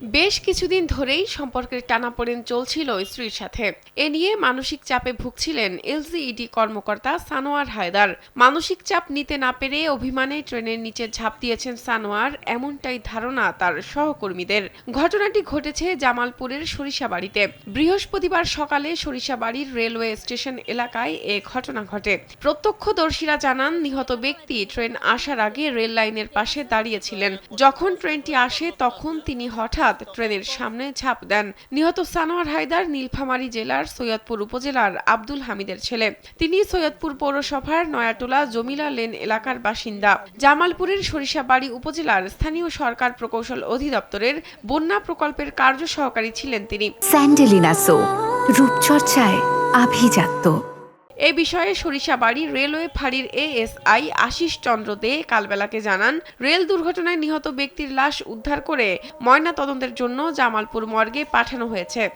বেশ কিছুদিন ধরেই সম্পর্কের টানাপোড়েন চলছিল স্ত্রীর সাথে। এ নিয়ে মানসিক চাপে ভুগছিলেন এলজিইডি কর্মকর্তা সানোয়ার হায়দার। মানসিক চাপ নিতে না পেরে অভিমানে ট্রেনের নিচে ঝাঁপ দিয়েছেন সানোয়ার, এমনটাই ধারণা তার সহকর্মীদের। ঘটনাটি ঘটেছে জামালপুরের সরিষাবাড়িতে। বৃহস্পতিবার সকালে সরিষাবাড়ির রেলওয়ে স্টেশন এলাকায় এ ঘটনা ঘটে। প্রত্যক্ষদর্শীরা জানান, নিহত ব্যক্তি ট্রেন আসার আগে রেল লাইনের পাশে দাঁড়িয়েছিলেন। যখন ট্রেনটি আসে তখন তিনি হঠাৎ ট্রেনের সামনে ঝাঁপ দেন। নিহত সানোয়ার হায়দার নীলফামারী জেলার সৈয়দপুর উপজেলার আব্দুল হামিদের ছেলে। তিনি সৈয়দপুর পৌরসভার নয়াটোলা জমিলা লেন এলাকার বাসিন্দা। জামালপুরের সরিষাবাড়ি উপজেলার স্থানীয় সরকার প্রকৌশল অধিদপ্তরের বন্যা প্রকল্পের কার্য সহকারী ছিলেন তিনি। স্যান্ডেলিনা সো, রূপচর্চায় আভিজাত্য। এ বিষয়ে সরিষাবাড়ি রেলওয়ে ফাঁড়ির এএসআই আশিস চন্দ্র দে কালবেলাকে জানান, রেল দুর্ঘটনায় নিহত ব্যক্তির লাশ উদ্ধার করে ময়নাতদন্তের জন্য জামালপুর মর্গে পাঠানো হয়েছে।